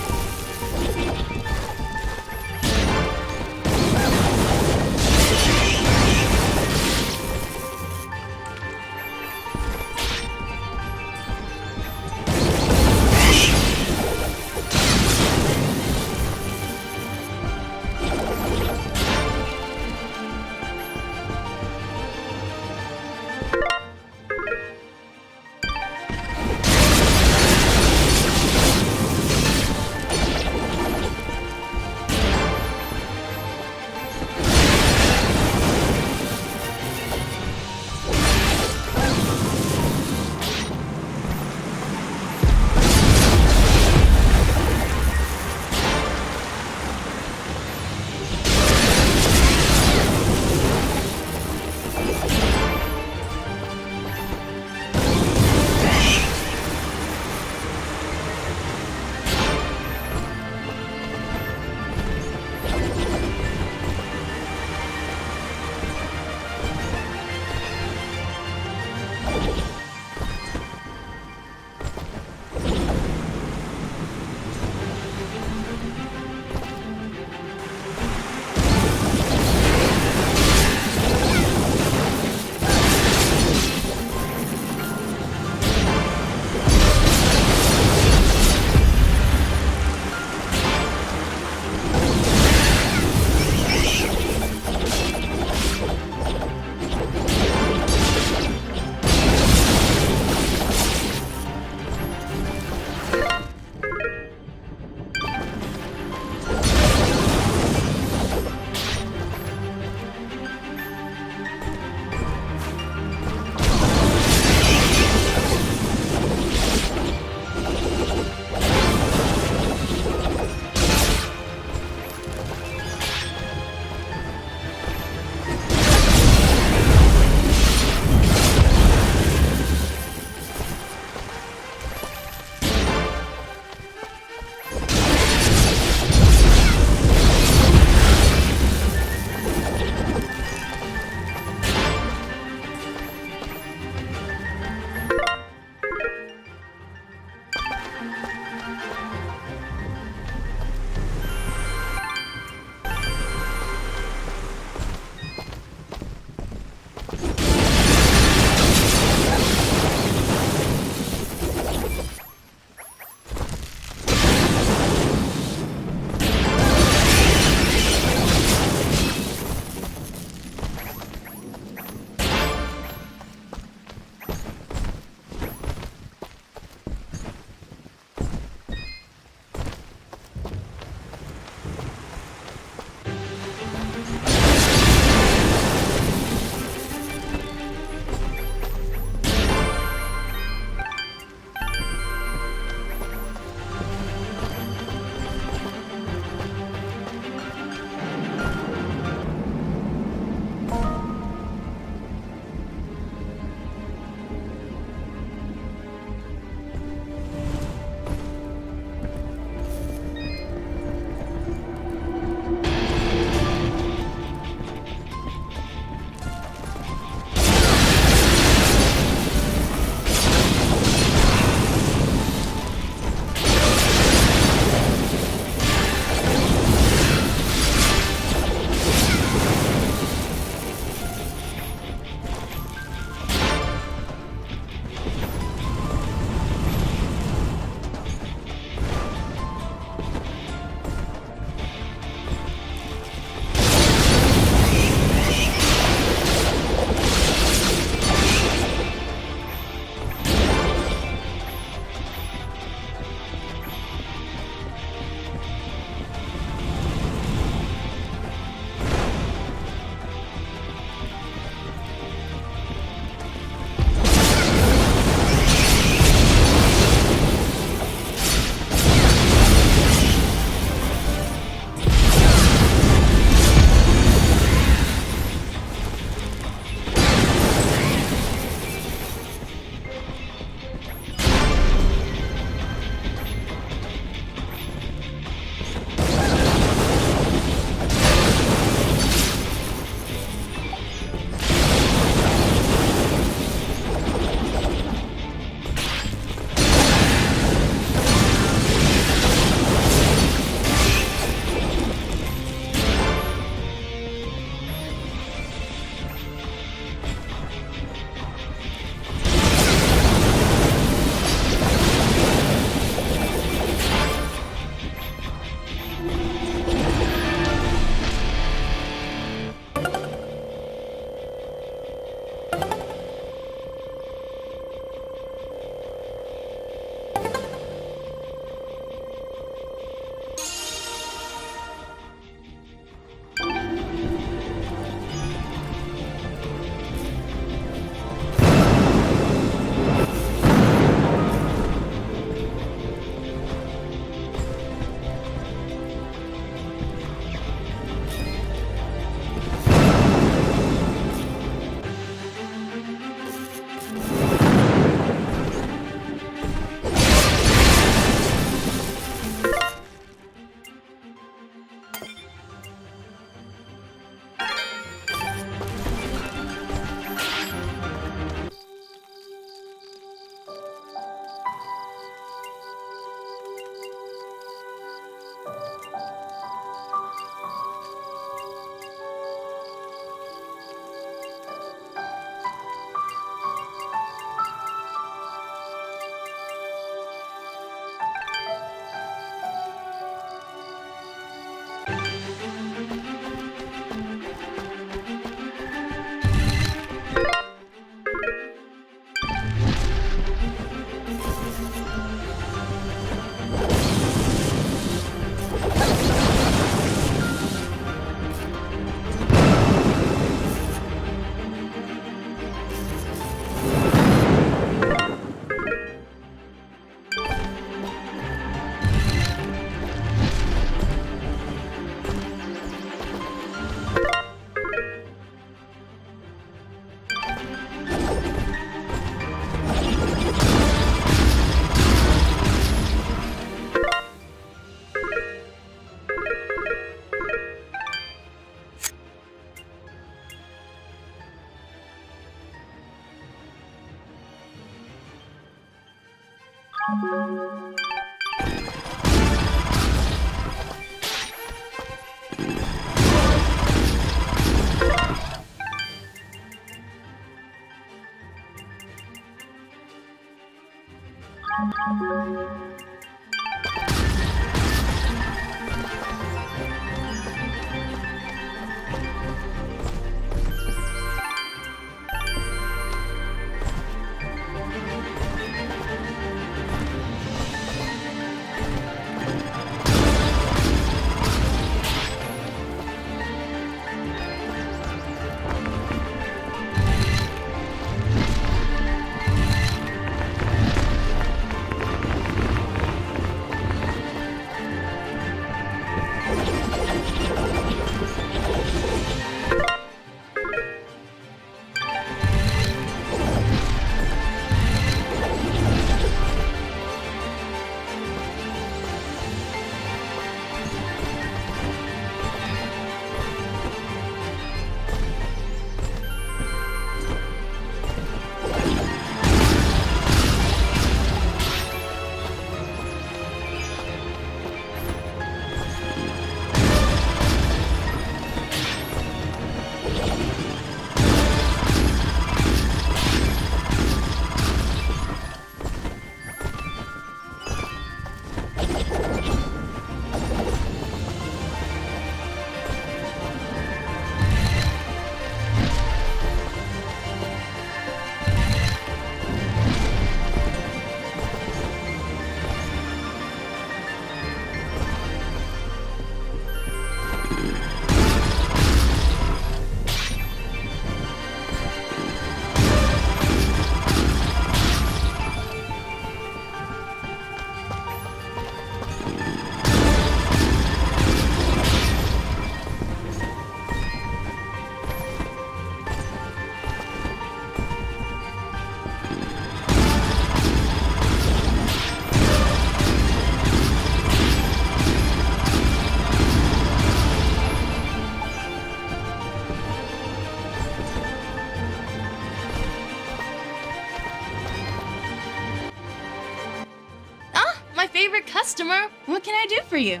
Favorite customer. What can I do for you?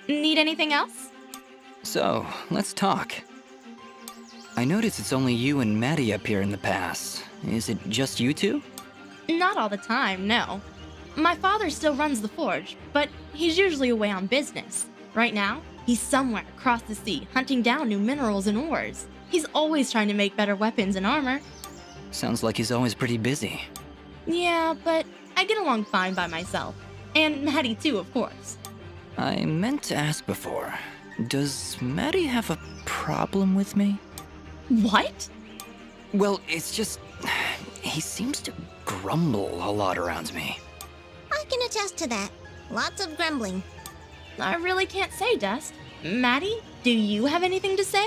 Need anything else? So, let's talk. I notice it's only you and Maddie up here in the pass. Is it just you two? Not all the time, no. My father still runs the forge, but he's usually away on business. Right now, he's somewhere across the sea hunting down new minerals and ores. He's always trying to make better weapons and armor. Sounds like he's always pretty busy. Yeah, but I get along fine by myself. And Maddie too, of course. I meant to ask before. Does Maddie have a problem with me? What? Well, it's just... he seems to grumble a lot around me. I can attest to that. Lots of grumbling. I really can't say, Dust. Maddie, do you have anything to say?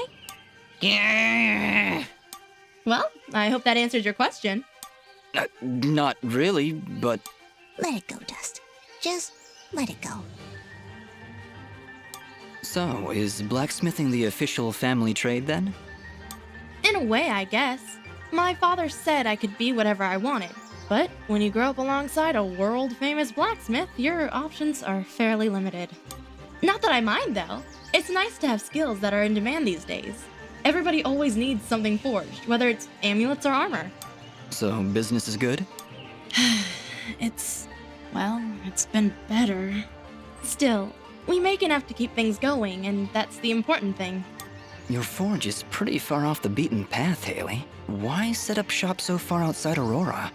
Yeah. Well, I hope that answered your question. Not really, but... Let it go, Dust. Just let it go. So, is blacksmithing the official family trade then? In a way, I guess. My father said I could be whatever I wanted. But when you grow up alongside a world-famous blacksmith, your options are fairly limited. Not that I mind, though. It's nice to have skills that are in demand these days. Everybody always needs something forged, whether it's amulets or armor. So, business is good? It's been better. Still, we make enough to keep things going, and that's the important thing. Your forge is pretty far off the beaten path, Haley. Why set up shop so far outside Aurora?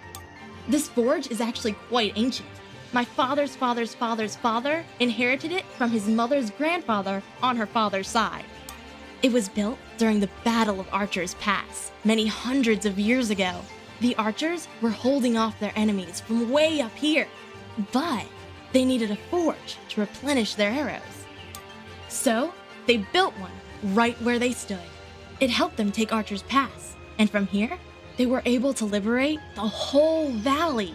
This forge is actually quite ancient. My father's father's father's father inherited it from his mother's grandfather on her father's side. It was built during the Battle of Archer's Pass, many hundreds of years ago. The archers were holding off their enemies from way up here, but they needed a forge to replenish their arrows. So they built one right where they stood. It helped them take Archer's Pass, and from here, they were able to liberate the whole valley.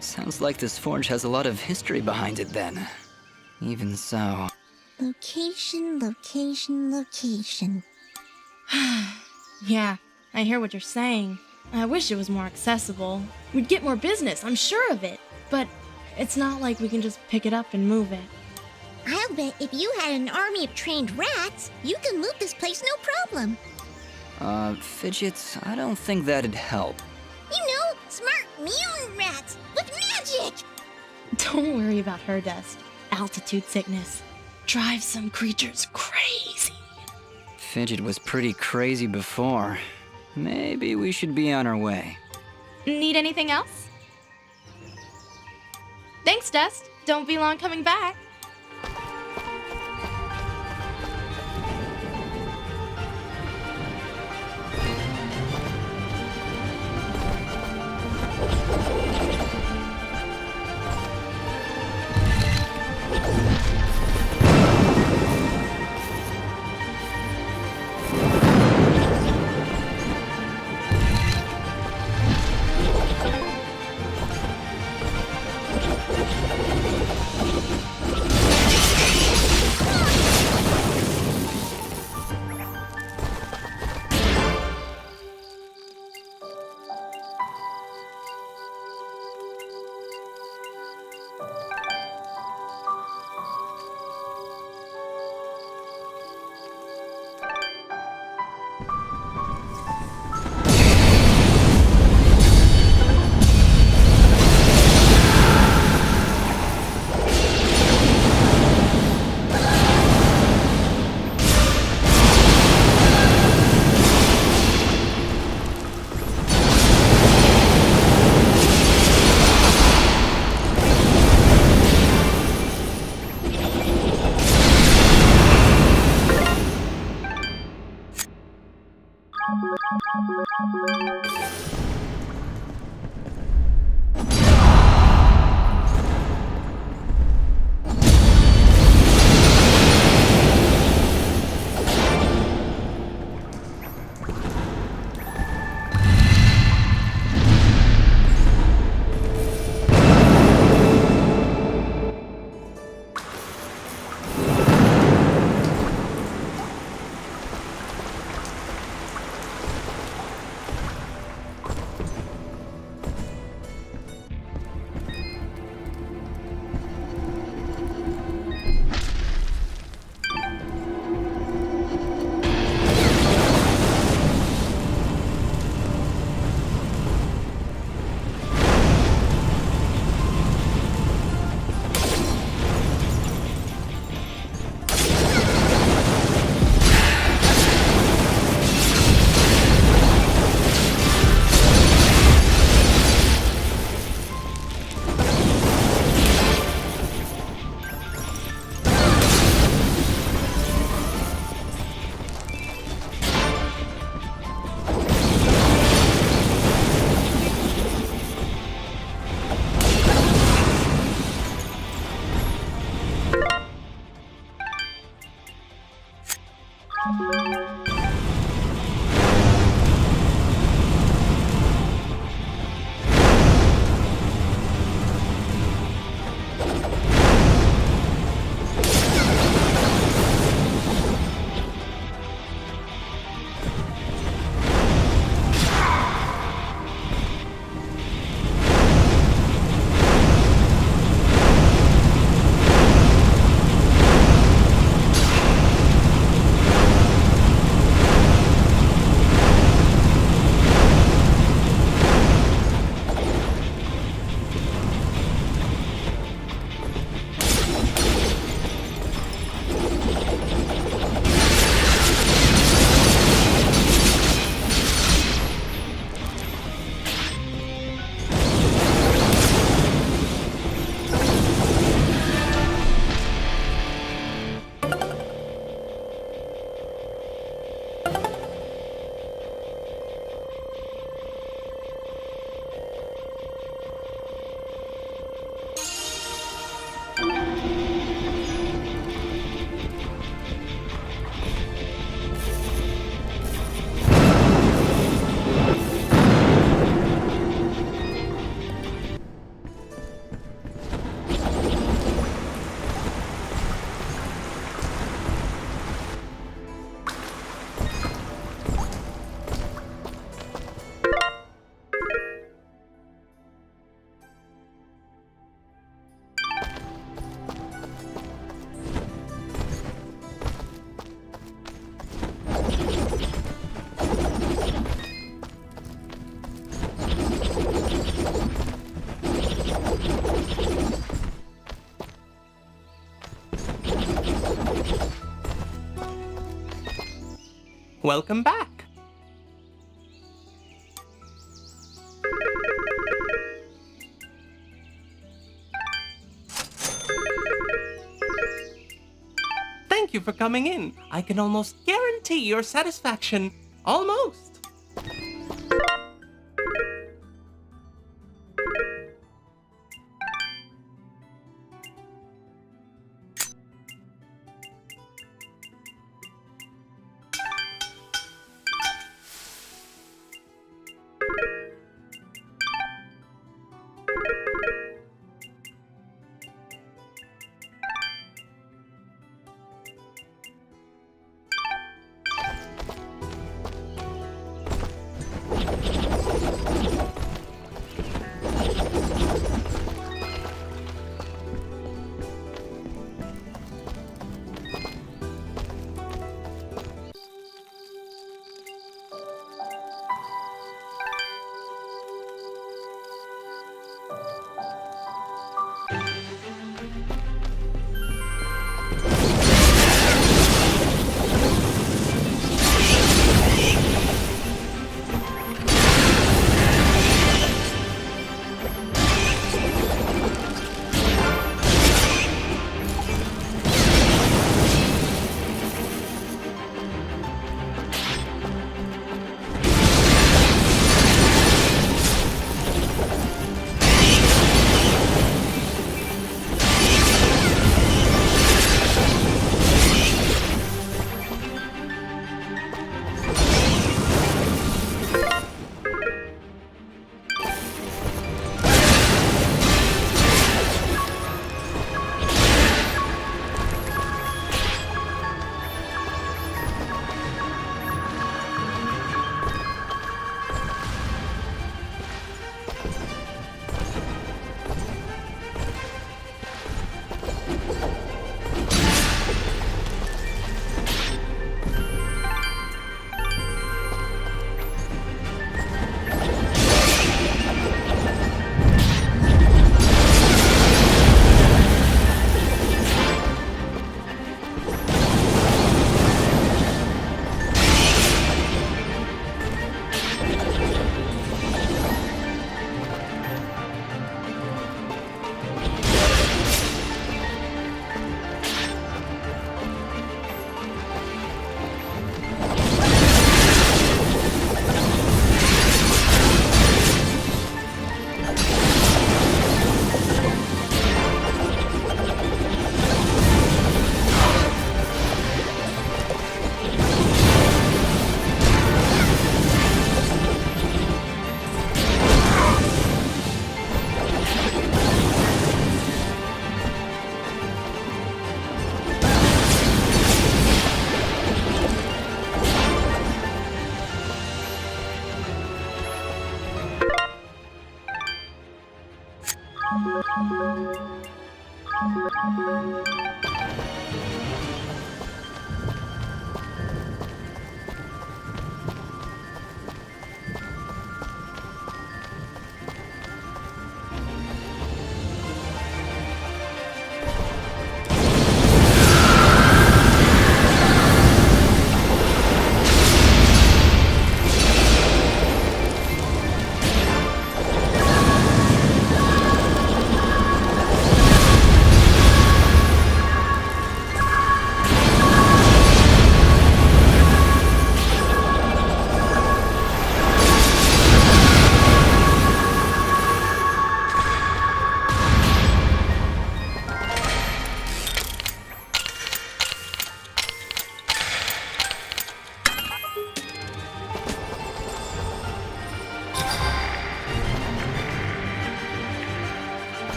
Sounds like this forge has a lot of history behind it then. Even so... Location, location, location. Yeah, I hear what you're saying. I wish it was more accessible. We'd get more business, I'm sure of it. But it's not like we can just pick it up and move it. I'll bet if you had an army of trained rats, you could move this place no problem. Fidget, I don't think that'd help. You know, smart mutant rats with magic! Don't worry about her, Dust. Altitude sickness drives some creatures crazy. Fidget was pretty crazy before. Maybe we should be on our way. Need anything else? Thanks, Dust. Don't be long coming back. Welcome back. Thank you for coming in. I can almost guarantee your satisfaction. Almost.